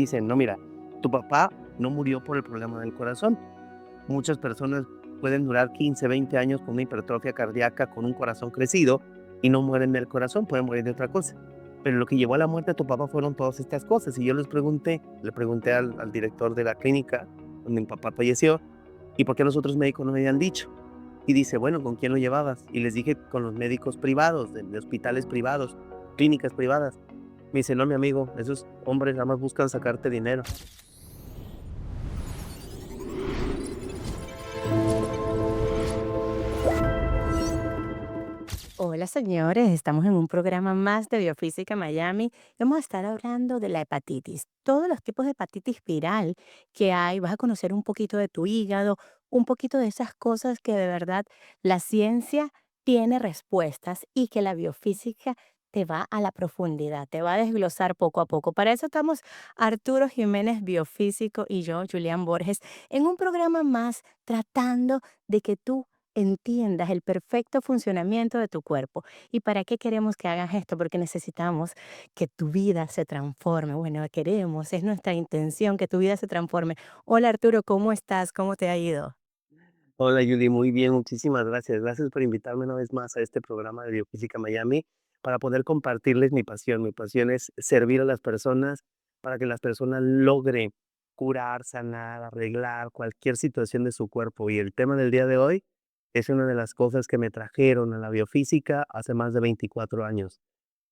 dicen, no, mira, tu papá no murió por el problema del corazón. Muchas personas pueden durar 15, 20 años con una hipertrofia cardíaca, con un corazón crecido y no mueren del corazón, pueden morir de otra cosa. Pero lo que llevó a la muerte de tu papá fueron todas estas cosas. Y yo le pregunté al director de la clínica donde mi papá falleció, ¿y por qué los otros médicos no me habían dicho? Y dice, bueno, ¿con quién lo llevabas? Y les dije, con los médicos privados, de hospitales privados, clínicas privadas. Me dice, no, mi amigo, esos hombres nada más buscan sacarte dinero. Hola señores, estamos en un programa más de Biofísica Miami. Vamos a estar hablando de la hepatitis, todos los tipos de hepatitis viral que hay. Vas a conocer un poquito de tu hígado, un poquito de esas cosas que de verdad la ciencia tiene respuestas y que la biofísica te va a la profundidad, te va a desglosar poco a poco. Para eso estamos Arturo Jiménez, biofísico, y yo, Julián Borges, en un programa más tratando de que tú entiendas el perfecto funcionamiento de tu cuerpo. ¿Y para qué queremos que hagas esto? Porque necesitamos que tu vida se transforme. Bueno, queremos, es nuestra intención que tu vida se transforme. Hola Arturo, ¿cómo estás? ¿Cómo te ha ido? Hola Judy, muy bien, muchísimas gracias. Gracias por invitarme una vez más a este programa de Biofísica Miami para poder compartirles mi pasión. Mi pasión es servir a las personas para que las personas logren curar, sanar, arreglar cualquier situación de su cuerpo. Y el tema del día de hoy es una de las cosas que me trajeron a la biofísica hace más de 24 años.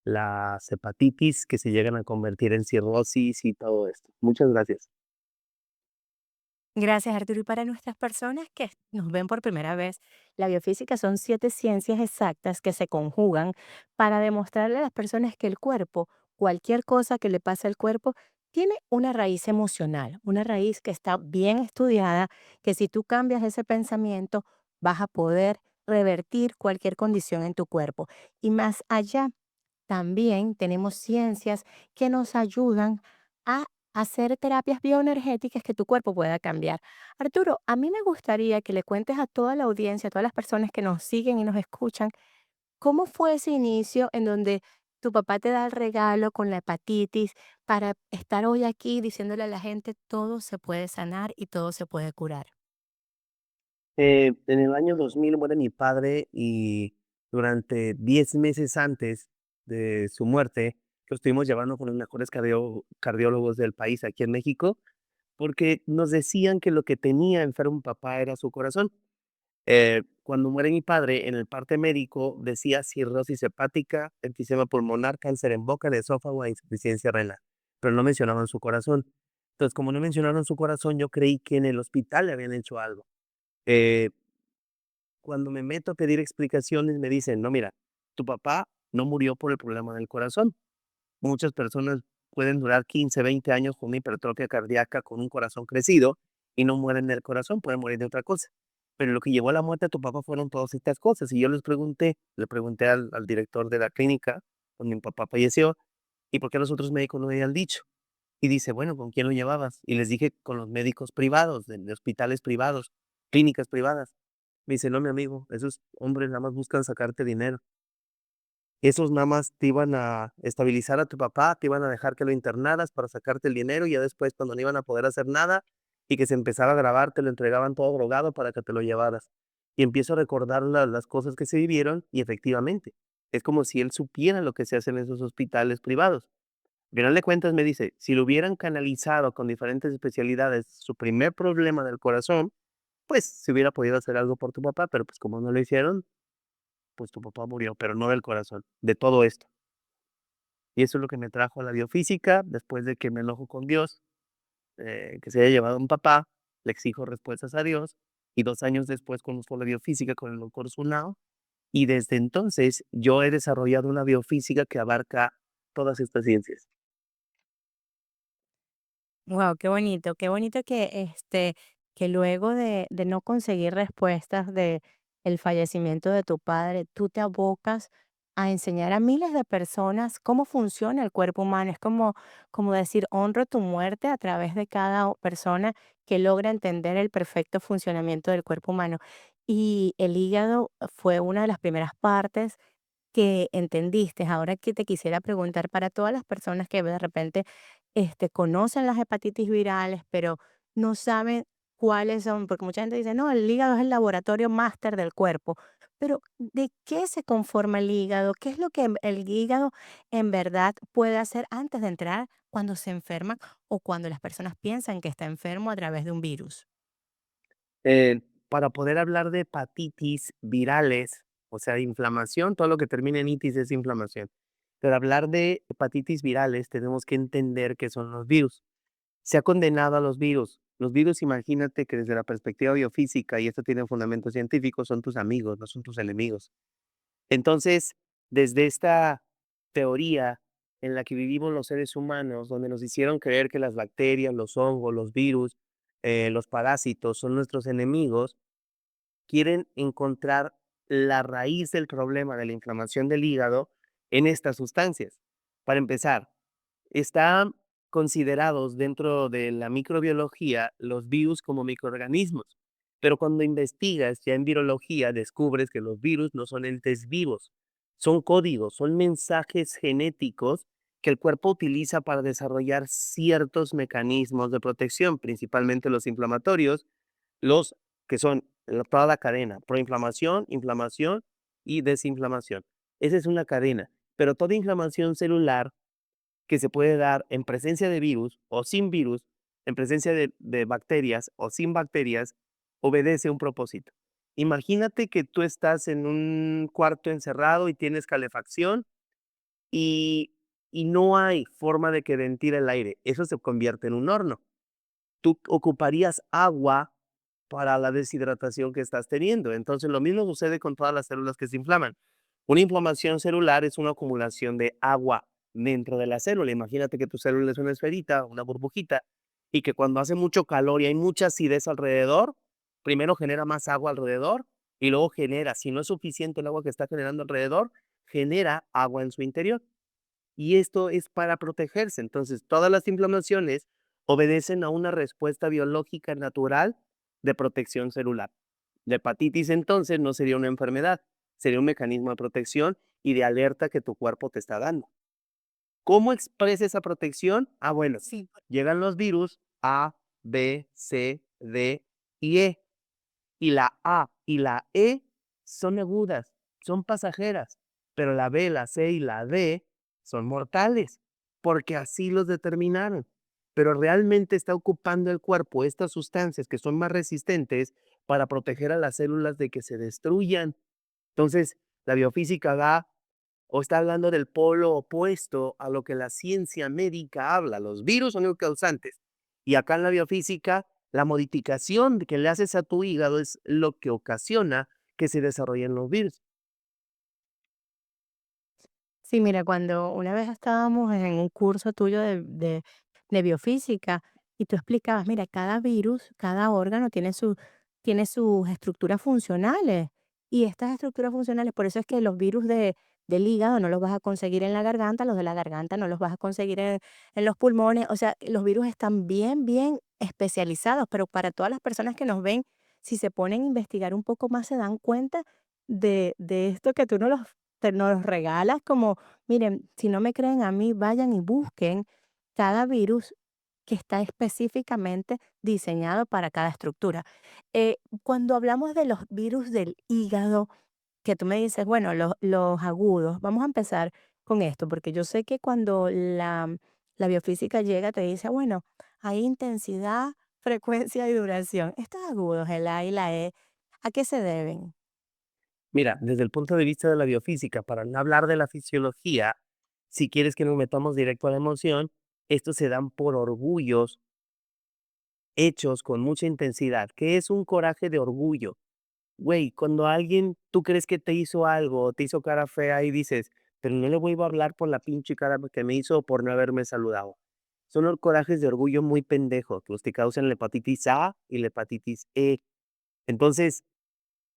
Las hepatitis que se llegan a convertir en cirrosis y todo esto. Muchas gracias. Gracias, Arturo. Y para nuestras personas que nos ven por primera vez, la biofísica son 7 ciencias exactas que se conjugan para demostrarle a las personas que el cuerpo, cualquier cosa que le pase al cuerpo, tiene una raíz emocional, una raíz que está bien estudiada, que si tú cambias ese pensamiento, vas a poder revertir cualquier condición en tu cuerpo. Y más allá, también tenemos ciencias que nos ayudan a hacer terapias bioenergéticas que tu cuerpo pueda cambiar. Arturo, a mí me gustaría que le cuentes a toda la audiencia, a todas las personas que nos siguen y nos escuchan, ¿cómo fue ese inicio en donde tu papá te da el regalo con la hepatitis para estar hoy aquí diciéndole a la gente todo se puede sanar y todo se puede curar? En el año 2000 muere mi padre y durante 10 meses antes de su muerte, lo estuvimos llevando con los mejores cardiólogos del país aquí en México, porque nos decían que lo que tenía enfermo mi papá era su corazón. Cuando muere mi padre, en el parte médico decía cirrosis hepática, enfisema pulmonar, cáncer en boca, de esófago e insuficiencia renal, pero no mencionaban su corazón. Entonces, como no mencionaron su corazón, yo creí que en el hospital le habían hecho algo. Eh, Cuando me meto a pedir explicaciones, me dicen: "No, mira, tu papá no murió por el problema del corazón". Muchas personas pueden durar 15, 20 años con una hipertrofia cardíaca, con un corazón crecido, y no mueren del corazón, pueden morir de otra cosa. Pero lo que llevó a la muerte de tu papá fueron todas estas cosas. Y yo le pregunté al director de la clínica donde mi papá falleció, ¿y por qué los otros médicos no me habían dicho? Y dice: "Bueno, ¿con quién lo llevabas?". Y les dije: "Con los médicos privados, de hospitales privados, clínicas privadas". Me dice: "No, mi amigo, esos hombres nada más buscan sacarte dinero. Esos nada más te iban a estabilizar a tu papá, te iban a dejar que lo internaras para sacarte el dinero, y ya después, cuando no iban a poder hacer nada y que se empezara a grabar, te lo entregaban todo drogado para que te lo llevaras". Y empiezo a recordar las cosas que se vivieron y efectivamente, es como si él supiera lo que se hace en esos hospitales privados. Al final de cuentas me dice, si lo hubieran canalizado con diferentes especialidades, su primer problema del corazón, pues se hubiera podido hacer algo por tu papá, pero pues como no lo hicieron, pues tu papá murió, pero no del corazón, de todo esto. Y eso es lo que me trajo a la biofísica, después de que me enojo con Dios, que se haya llevado a un papá, le exijo respuestas a Dios, y 2 años después conozco la biofísica con el doctor Sunao, y desde entonces yo he desarrollado una biofísica que abarca todas estas ciencias. Wow, qué bonito que que luego de no conseguir respuestas de el fallecimiento de tu padre, tú te abocas a enseñar a miles de personas cómo funciona el cuerpo humano. Es como decir, honro tu muerte a través de cada persona que logra entender el perfecto funcionamiento del cuerpo humano. Y el hígado fue una de las primeras partes que entendiste. Ahora que te quisiera preguntar para todas las personas que de repente conocen las hepatitis virales, pero no saben cuáles son, porque mucha gente dice, no, el hígado es el laboratorio máster del cuerpo, pero ¿de qué se conforma el hígado? ¿Qué es lo que el hígado en verdad puede hacer antes de entrar cuando se enferman o cuando las personas piensan que está enfermo a través de un virus? Para poder hablar de hepatitis virales, o sea, de inflamación, todo lo que termina en itis es inflamación. Pero hablar de hepatitis virales, tenemos que entender qué son los virus. Se ha condenado a los virus. Los virus, imagínate que desde la perspectiva biofísica, y esto tiene fundamentos científicos, son tus amigos, no son tus enemigos. Entonces, desde esta teoría en la que vivimos los seres humanos, donde nos hicieron creer que las bacterias, los hongos, los virus, los parásitos son nuestros enemigos, quieren encontrar la raíz del problema de la inflamación del hígado en estas sustancias. Para empezar, están considerados dentro de la microbiología los virus como microorganismos, pero cuando investigas ya en virología descubres que los virus no son entes vivos, son códigos, son mensajes genéticos que el cuerpo utiliza para desarrollar ciertos mecanismos de protección, principalmente los inflamatorios, los que son toda la cadena, proinflamación, inflamación y desinflamación. Esa es una cadena, pero toda inflamación celular que se puede dar en presencia de virus o sin virus, en presencia de bacterias o sin bacterias, obedece un propósito. Imagínate que tú estás en un cuarto encerrado y tienes calefacción y, y no hay forma de que ventile el aire. Eso se convierte en un horno. Tú ocuparías agua para la deshidratación que estás teniendo. Entonces, lo mismo sucede con todas las células que se inflaman. Una inflamación celular es una acumulación de agua dentro de la célula. Imagínate que tu célula es una esferita, una burbujita, y que cuando hace mucho calor y hay mucha acidez alrededor, primero genera más agua alrededor y luego genera, si no es suficiente el agua que está generando alrededor, genera agua en su interior. Y esto es para protegerse. Entonces, todas las inflamaciones obedecen a una respuesta biológica natural de protección celular. La hepatitis entonces no sería una enfermedad, sería un mecanismo de protección y de alerta que tu cuerpo te está dando. ¿Cómo expresa esa protección? Ah, bueno, Sí. llegan los virus A, B, C, D y E. Y la A y la E son agudas, son pasajeras, pero la B, la C y la D son mortales, porque así los determinaron. Pero realmente está ocupando el cuerpo estas sustancias que son más resistentes para proteger a las células de que se destruyan. Entonces, la biofísica va o está hablando del polo opuesto a lo que la ciencia médica habla. Los virus son los causantes. Y acá en la biofísica, la modificación que le haces a tu hígado es lo que ocasiona que se desarrollen los virus. Sí, mira, cuando una vez estábamos en un curso tuyo de biofísica y tú explicabas, mira, cada virus, cada órgano tiene sus estructuras funcionales y estas estructuras funcionales, por eso es que los virus del hígado no los vas a conseguir en la garganta, los de la garganta no los vas a conseguir en los pulmones, o sea, los virus están bien, bien especializados, pero para todas las personas que nos ven, si se ponen a investigar un poco más, se dan cuenta de esto que tú nos los regalas como, miren, si no me creen a mí, vayan y busquen cada virus que está específicamente diseñado para cada estructura. Cuando hablamos de los virus del hígado, que tú me dices, bueno, los agudos, vamos a empezar con esto, porque yo sé que cuando la biofísica llega, te dice, bueno, hay intensidad, frecuencia y duración. Estos agudos, el A y la E, ¿a qué se deben? Mira, desde el punto de vista de la biofísica, para no hablar de la fisiología, si quieres que nos metamos directo a la emoción, estos se dan por orgullos hechos con mucha intensidad. ¿Qué es un coraje de orgullo? Güey, cuando alguien tú crees que te hizo algo, o te hizo cara fea y dices, pero no le vuelvo a hablar por la pinche cara que me hizo o por no haberme saludado. Son los corajes de orgullo muy pendejos, los que causan la hepatitis A y la hepatitis E. Entonces,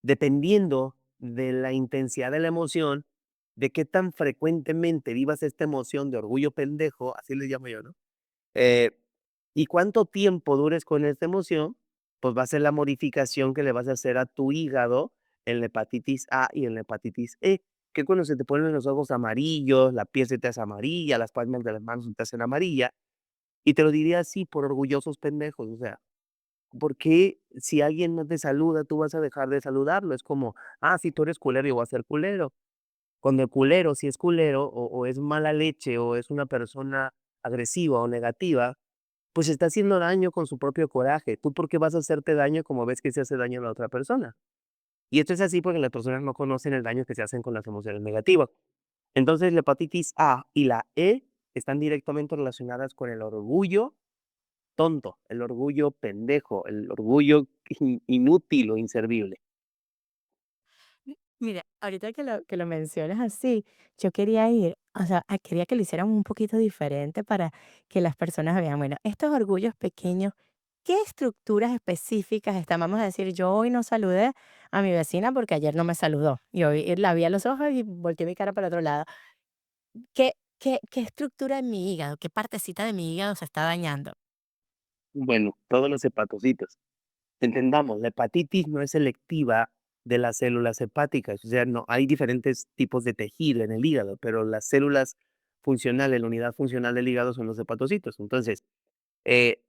dependiendo de la intensidad de la emoción, de qué tan frecuentemente vivas esta emoción de orgullo pendejo, así le llamo yo, ¿no? Eh, y cuánto tiempo dures con esta emoción, pues va a ser la modificación que le vas a hacer a tu hígado en la hepatitis A y en la hepatitis E, que cuando se te ponen los ojos amarillos, la piel se te hace amarilla, las palmas de las manos se te hacen amarilla, Y te lo diría así, por orgullosos pendejos, o sea, ¿por qué si alguien no te saluda, tú vas a dejar de saludarlo? Es como, si tú eres culero, yo voy a ser culero. Cuando el culero, si es culero, o es mala leche, o es una persona agresiva o negativa, pues está haciendo daño con su propio coraje. ¿Tú por qué vas a hacerte daño como ves que se hace daño a la otra persona? Y esto es así porque las personas no conocen el daño que se hacen con las emociones negativas. Entonces, la hepatitis A y la E están directamente relacionadas con el orgullo tonto, el orgullo pendejo, el orgullo inútil o inservible. Mira, ahorita que lo mencionas así, yo quería ir, o sea, quería que lo hicieran un poquito diferente para que las personas vean, bueno, estos orgullos pequeños, ¿qué estructuras específicas están? Vamos a decir, yo hoy no saludé a mi vecina porque ayer no me saludó y hoy la vi a los ojos y volteé mi cara para otro lado. ¿Qué estructura de mi hígado, qué partecita de mi hígado se está dañando? Bueno, todos los hepatocitos. Entendamos, la hepatitis no es selectiva de las células hepáticas, o sea, no, hay diferentes tipos de tejido en el hígado, pero las células funcionales, la unidad funcional del hígado son los hepatocitos. Entonces, eh,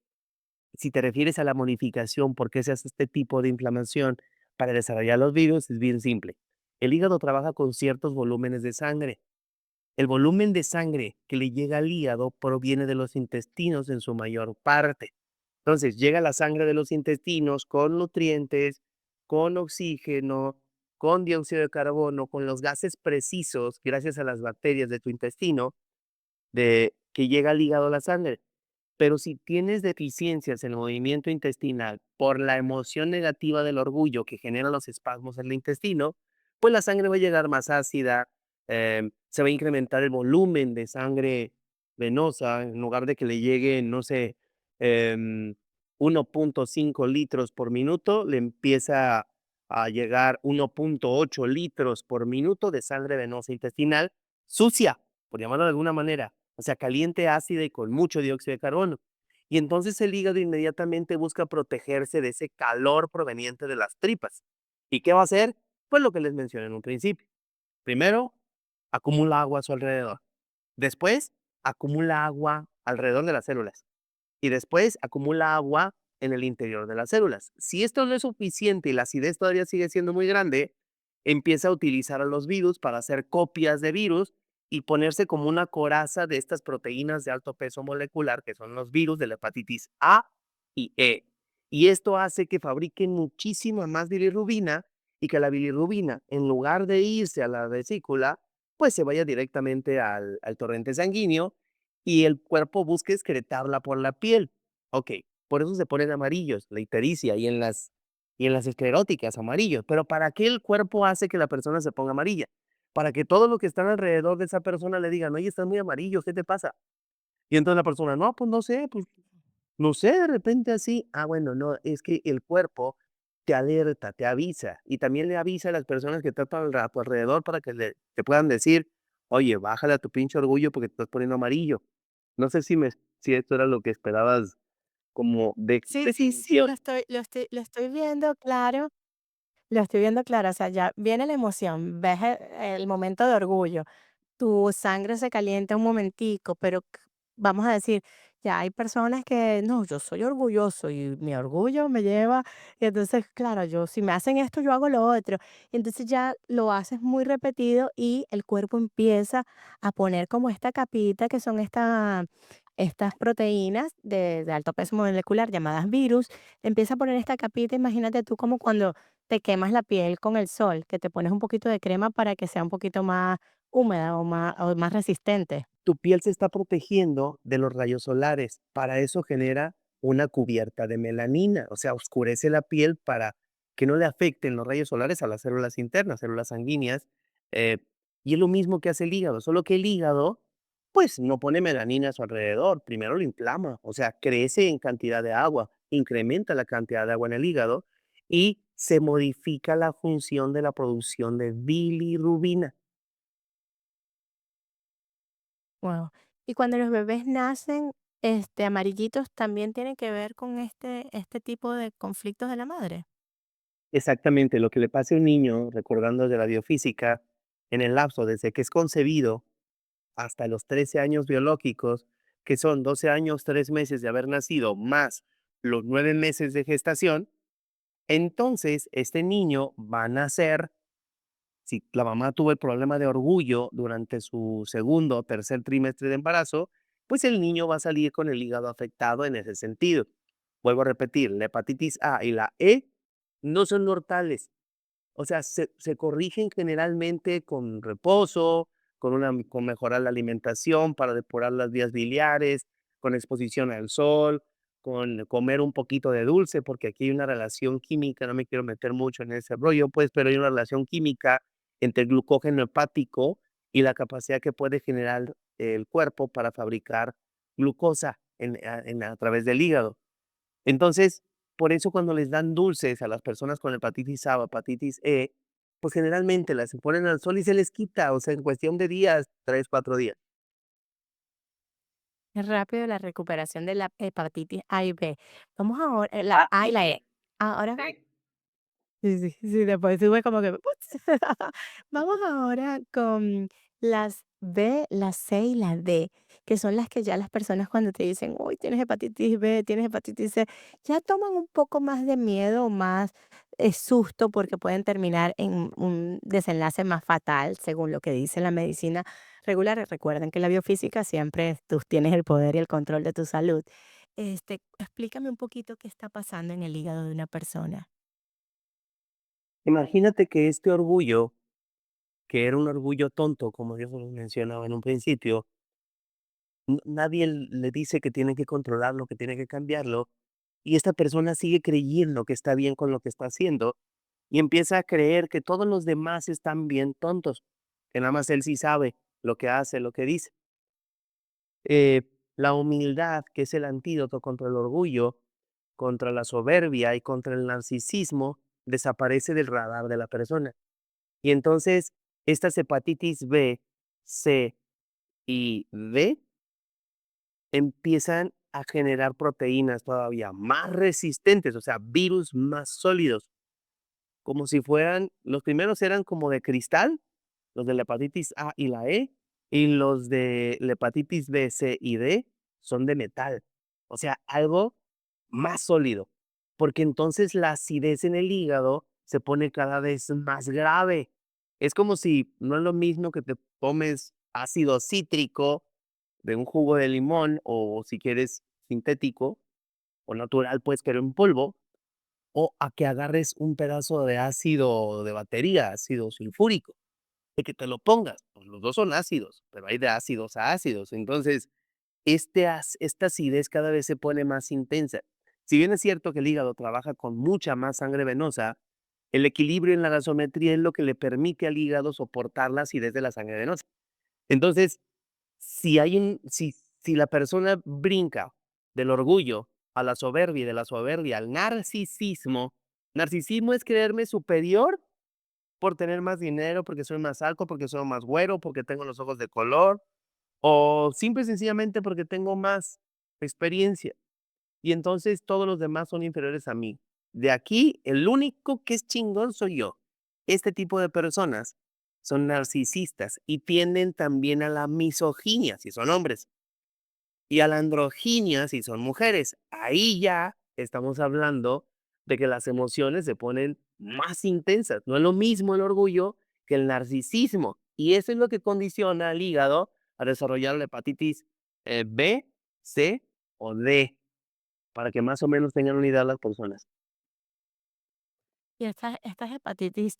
si te refieres a la modificación, ¿por qué se hace este tipo de inflamación para desarrollar los virus? Es bien simple. El hígado trabaja con ciertos volúmenes de sangre. El volumen de sangre que le llega al hígado proviene de los intestinos en su mayor parte. Entonces, llega la sangre de los intestinos con nutrientes, con oxígeno, con dióxido de carbono, con los gases precisos, gracias a las bacterias de tu intestino, de que llega al hígado la sangre. Pero si tienes deficiencias en el movimiento intestinal por la emoción negativa del orgullo que genera los espasmos en el intestino, pues la sangre va a llegar más ácida, se va a incrementar el volumen de sangre venosa, en lugar de que le llegue, no sé, em, 1.5 litros por minuto, le empieza a llegar 1.8 litros por minuto de sangre venosa intestinal sucia, por llamarlo de alguna manera, o sea, caliente, ácida y con mucho dióxido de carbono. Y entonces el hígado inmediatamente busca protegerse de ese calor proveniente de las tripas. ¿Y qué va a hacer? Pues lo que les mencioné en un principio. Primero, acumula agua a su alrededor. Después, acumula agua alrededor de las células. Y después acumula agua en el interior de las células. Si esto no es suficiente y la acidez todavía sigue siendo muy grande, empieza a utilizar a los virus para hacer copias de virus y ponerse como una coraza de estas proteínas de alto peso molecular, que son los virus de la hepatitis A y E. Y esto hace que fabriquen muchísima más bilirrubina y que la bilirrubina, en lugar de irse a la vesícula, pues se vaya directamente al torrente sanguíneo y el cuerpo busca excretarla por la piel. Ok, por eso se ponen amarillos, la ictericia, y en las escleróticas amarillos. Pero ¿para qué el cuerpo hace que la persona se ponga amarilla? Para que todo lo que están alrededor de esa persona le digan, oye, estás muy amarillo, ¿qué te pasa? Y entonces la persona, no, pues no sé, pues no sé, de repente así. Bueno, no, es que el cuerpo te alerta, te avisa y también le avisa a las personas que están a tu alrededor para que te puedan decir, oye, bájale a tu pinche orgullo porque te estás poniendo amarillo. No sé si esto era lo que esperabas como de Sí, sí, sí, explicación. lo estoy viendo claro. Lo estoy viendo claro, o sea, ya viene la emoción, ves el momento de orgullo, tu sangre se calienta un momentico, pero vamos a decir, ya hay personas que no, yo soy orgulloso y mi orgullo me lleva, y entonces, claro, yo si me hacen esto, yo hago lo otro. Y entonces ya lo haces muy repetido y el cuerpo empieza a poner como esta capita que son estas proteínas de alto peso molecular llamadas virus, empieza a poner esta capita, imagínate tú como cuando te quemas la piel con el sol, que te pones un poquito de crema para que sea un poquito más húmeda o más resistente. Tu piel se está protegiendo de los rayos solares. Para eso genera una cubierta de melanina, o sea, oscurece la piel para que no le afecten los rayos solares a las células internas, células sanguíneas. eh, y es lo mismo que hace el hígado, solo que el hígado, pues no pone melanina a su alrededor, primero lo inflama, o sea, crece en cantidad de agua, incrementa la cantidad de agua en el hígado y se modifica la función de la producción de bilirrubina. Wow. Y cuando los bebés nacen, amarillitos, ¿también tiene que ver con este tipo de conflictos de la madre? Exactamente, lo que le pase a un niño, recordando de la biofísica, en el lapso desde que es concebido hasta los 13 años biológicos, que son 12 años, 3 meses de haber nacido, más los 9 meses de gestación, entonces este niño va a nacer, si la mamá tuvo el problema de orgullo durante su segundo o tercer trimestre de embarazo, pues el niño va a salir con el hígado afectado en ese sentido. Vuelvo a repetir, la hepatitis A y la E no son mortales. O sea, se corrigen generalmente con reposo, con mejorar la alimentación para depurar las vías biliares, con exposición al sol, con comer un poquito de dulce, porque aquí hay una relación química, no me quiero meter mucho en ese rollo, pues, pero hay una relación química entre el glucógeno hepático y la capacidad que puede generar el cuerpo para fabricar glucosa a través del hígado. Entonces, por eso cuando les dan dulces a las personas con hepatitis A o hepatitis E, pues generalmente las ponen al sol y se les quita, o sea, en cuestión de días, 3 4 días. Es rápido la recuperación de la hepatitis A y B. Vamos ahora, la Ah, A y y la E. Ahora sí. sí, sí, sí, después sube como que Vamos ahora con las B, la C y la D, que son las que ya las personas cuando te dicen: "Uy, tienes hepatitis B, tienes hepatitis C", ya toman un poco más de miedo o más, susto, porque pueden terminar en un desenlace más fatal, según lo que dice la medicina regular. Recuerden que en la biofísica siempre tú tienes el poder y el control de tu salud. Explícame un poquito qué está pasando en el hígado de una persona. Imagínate que este orgullo, que era un orgullo tonto, como yo se los mencionaba en un principio, nadie le dice que tiene que controlarlo, que tiene que cambiarlo, y esta persona sigue creyendo que está bien con lo que está haciendo, y empieza a creer que todos los demás están bien tontos, que nada más él sí sabe lo que hace, lo que dice. Eh, la humildad, que es el antídoto contra el orgullo, contra la soberbia y contra el narcisismo, desaparece del radar de la persona. Y entonces, estas hepatitis B, C y D empiezan a generar proteínas todavía más resistentes, o sea, virus más sólidos, como si fueran, los primeros eran como de cristal, los de la hepatitis A y la E, y los de la hepatitis B, C y D son de metal. O sea, algo más sólido, porque entonces la acidez en el hígado se pone cada vez más grave. Es como si no es lo mismo que te tomes ácido cítrico de un jugo de limón o si quieres sintético o natural, pues, pero en polvo, o a que agarres un pedazo de ácido de batería, ácido sulfúrico, de que te lo pongas, pues los 2 son ácidos, pero hay de ácidos a ácidos. Entonces, esta acidez cada vez se pone más intensa. Si bien es cierto que el hígado trabaja con mucha más sangre venosa, el equilibrio en la gasometría es lo que le permite al hígado soportar la acidez de la sangre venosa. Entonces, si la persona brinca del orgullo a la soberbia y de la soberbia al narcisismo, narcisismo es creerme superior por tener más dinero, porque soy más alto, porque soy más güero, porque tengo los ojos de color, o simple y sencillamente porque tengo más experiencia. Y entonces todos los demás son inferiores a mí. De aquí, el único que es chingón soy yo. Este tipo de personas son narcisistas y tienden también a la misoginia, si son hombres, y a la androginia, si son mujeres. Ahí ya estamos hablando de que las emociones se ponen más intensas. No es lo mismo el orgullo que el narcisismo. Y eso es lo que condiciona al hígado a desarrollar la hepatitis B, C o D, para que más o menos tengan una idea las personas. Y estas hepatitis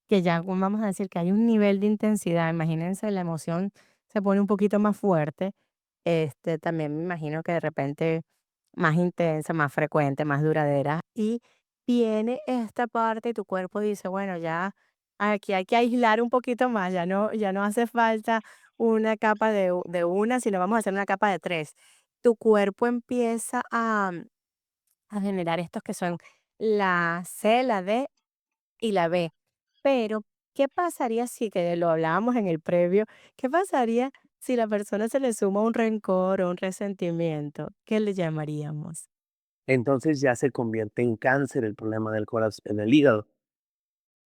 que ya vamos a decir que hay un nivel de intensidad, imagínense, la emoción se pone un poquito más fuerte, también me imagino que de repente más intensa, más frecuente, más duradera, y viene esta parte y tu cuerpo dice, bueno, ya aquí hay que aislar un poquito más, ya no hace falta una capa de una, sino vamos a hacer una capa de tres. Tu cuerpo empieza a generar estos que son la C, la D y la B. Pero, ¿qué pasaría si, que lo hablábamos en el previo, qué pasaría si la persona se le suma un rencor o un resentimiento? ¿Qué le llamaríamos? Entonces ya se convierte en cáncer el problema del hígado.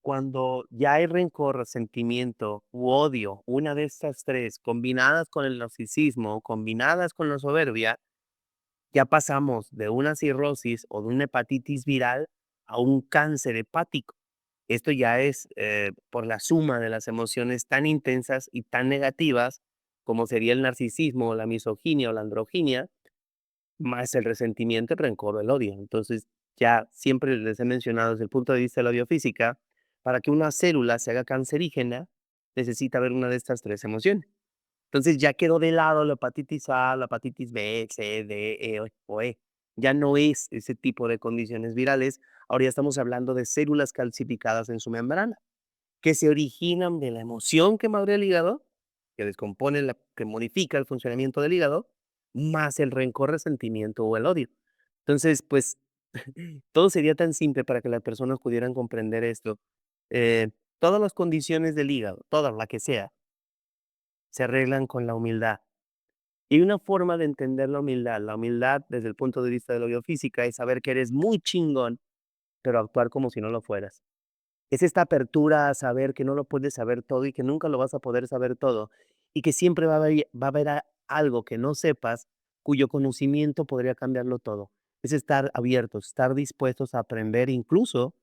cuando ya hay rencor, resentimiento u odio, una de estas 3 combinadas con el narcisismo, combinadas con la soberbia, ya pasamos de una cirrosis o de una hepatitis viral a un cáncer hepático. Esto ya es, por la suma de las emociones tan intensas y tan negativas como sería el narcisismo, la misoginia o la androginia, más el resentimiento, el rencor o el odio. Entonces, ya siempre les he mencionado desde el punto de vista de la biofísica, para que una célula se haga cancerígena, necesita haber una de estas 3 emociones. Entonces, ya quedó de lado la hepatitis A, la hepatitis B, C, D, o E. Ya no es ese tipo de condiciones virales, ahora ya estamos hablando de células calcificadas en su membrana que se originan de la emoción que madre el hígado, que descompone la que modifica el funcionamiento del hígado, más el rencor, resentimiento o el odio. Entonces, pues, todo sería tan simple para que las personas pudieran comprender esto. Todas las condiciones del hígado, todas, la que sea, se arreglan con la humildad. Y una forma de entender la humildad desde el punto de vista de la biofísica es saber que eres muy chingón, pero actuar como si no lo fueras. Es esta apertura a saber que no lo puedes saber todo y que nunca lo vas a poder saber todo, y que siempre va a haber algo que no sepas, cuyo conocimiento podría cambiarlo todo. Es estar abiertos, estar dispuestos a aprender incluso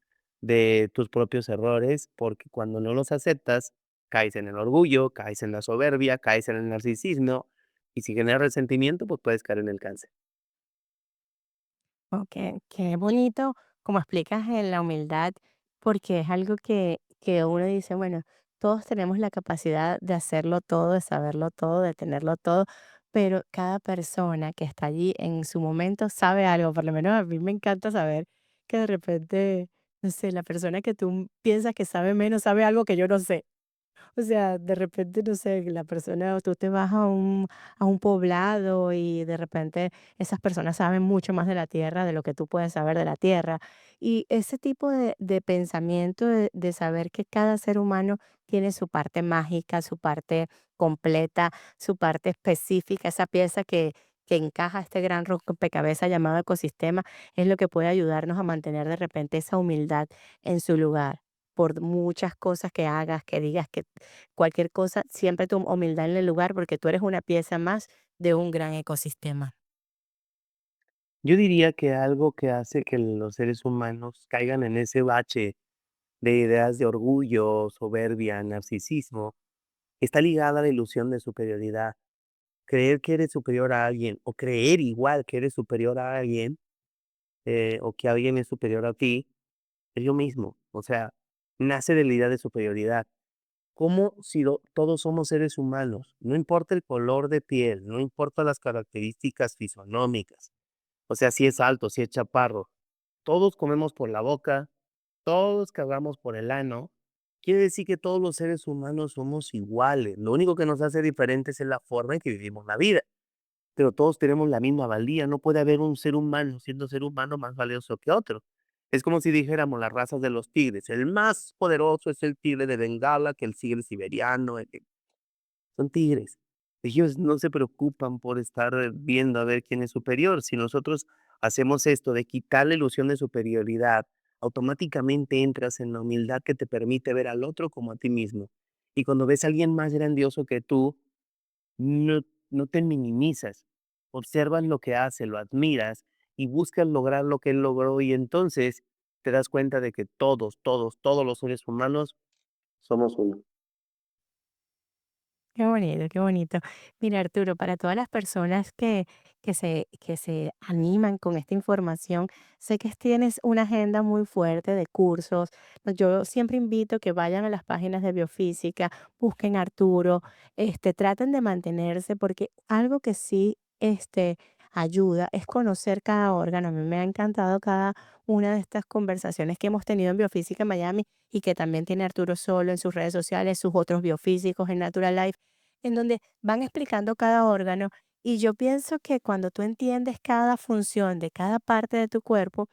de tus propios errores, porque cuando no los aceptas, caes en el orgullo, caes en la soberbia, caes en el narcisismo, y si generas resentimiento, pues puedes caer en el cáncer. Qué bonito como explicas en la humildad, porque es algo que uno dice, bueno, todos tenemos la capacidad de hacerlo todo, de saberlo todo, de tenerlo todo, pero cada persona que está allí en su momento sabe algo. Por lo menos a mí me encanta saber que de repente, no sé, la persona que tú piensas que sabe menos sabe algo que yo no sé. O sea, de repente, no sé, la persona, o tú te vas a un poblado y de repente esas personas saben mucho más de la tierra de lo que tú puedes saber de la tierra. Y ese tipo de pensamiento, de saber que cada ser humano tiene su parte mágica, su parte completa, su parte específica, esa pieza que encaja este gran rompecabezas llamado ecosistema, es lo que puede ayudarnos a mantener de repente esa humildad en su lugar por muchas cosas que hagas, que digas, que cualquier cosa, siempre tu humildad en el lugar, porque tú eres una pieza más de un gran ecosistema. Yo diría que algo que hace que los seres humanos caigan en ese bache de ideas de orgullo, soberbia, narcisismo, está ligada a la ilusión de superioridad. Creer que eres superior a alguien o creer igual que eres superior a alguien, o que alguien es superior a ti, es yo mismo. O sea, nace de la idea de superioridad. Como si todos somos seres humanos, no importa el color de piel, no importa las características fisonómicas, o sea, si es alto, si es chaparro, todos comemos por la boca, todos cagamos por el ano. Quiere decir que todos los seres humanos somos iguales. Lo único que nos hace diferentes es la forma en que vivimos la vida. Pero todos tenemos la misma valía. No puede haber un ser humano, siendo ser humano, más valioso que otro. Es como si dijéramos las razas de los tigres. El más poderoso es el tigre de Bengala, que el tigre siberiano, son tigres. Ellos no se preocupan por estar viendo a ver quién es superior. Si nosotros hacemos esto de quitar la ilusión de superioridad, automáticamente entras en la humildad que te permite ver al otro como a ti mismo. Y cuando ves a alguien más grandioso que tú, no, no te minimizas. Observas lo que hace, lo admiras y buscas lograr lo que él logró y entonces te das cuenta de que todos los seres humanos somos uno. Qué bonito, qué bonito. Mira, Arturo, para todas las personas que se animan con esta información, sé que tienes una agenda muy fuerte de cursos. Yo siempre invito que vayan a las páginas de biofísica, busquen a Arturo, traten de mantenerse, porque algo que sí ayuda es conocer cada órgano. A mí me ha encantado cada una de estas conversaciones que hemos tenido en Biofísica en Miami y que también tiene Arturo Solo en sus redes sociales, sus otros biofísicos en Natural Life, en donde van explicando cada órgano. Y yo pienso que cuando tú entiendes cada función de cada parte de tu cuerpo,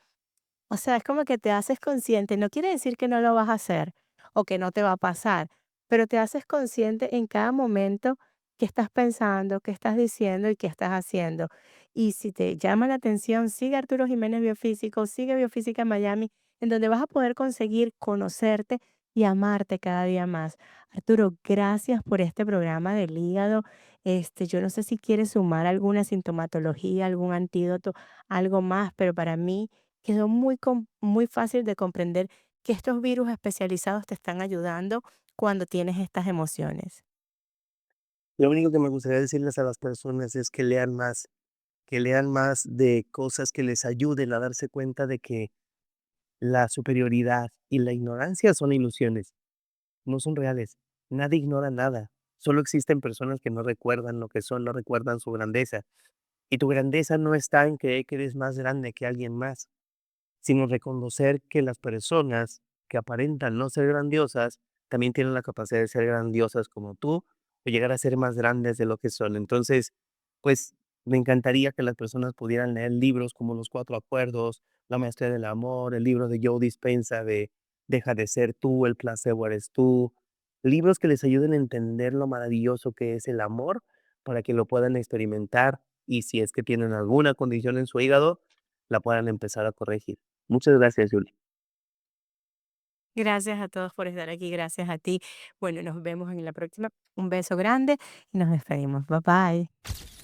o sea, es como que te haces consciente. No quiere decir que no lo vas a hacer o que no te va a pasar, pero te haces consciente en cada momento qué estás pensando, qué estás diciendo y qué estás haciendo. Y si te llama la atención, sigue Arturo Jiménez Biofísico, sigue Biofísica Miami, en donde vas a poder conseguir conocerte y amarte cada día más. Arturo, gracias por este programa del hígado. Yo no sé si quieres sumar alguna sintomatología, algún antídoto, algo más, pero para mí quedó muy fácil de comprender que estos virus especializados te están ayudando cuando tienes estas emociones. Lo único que me gustaría decirles a las personas es que lean más de cosas que les ayuden a darse cuenta de que la superioridad y la ignorancia son ilusiones, no son reales. Nadie ignora nada. Solo existen personas que no recuerdan lo que son, no recuerdan su grandeza. Y tu grandeza no está en creer que eres más grande que alguien más, sino reconocer que las personas que aparentan no ser grandiosas también tienen la capacidad de ser grandiosas como tú o llegar a ser más grandes de lo que son. Entonces, pues me encantaría que las personas pudieran leer libros como Los Cuatro Acuerdos, La Maestría del Amor, el libro de Joe Dispenza de Deja de ser tú, El placebo eres tú. Libros que les ayuden a entender lo maravilloso que es el amor para que lo puedan experimentar y si es que tienen alguna condición en su hígado, la puedan empezar a corregir. Muchas gracias, Julie. Gracias a todos por estar aquí, gracias a ti. Bueno, nos vemos en la próxima. Un beso grande y nos despedimos. Bye bye.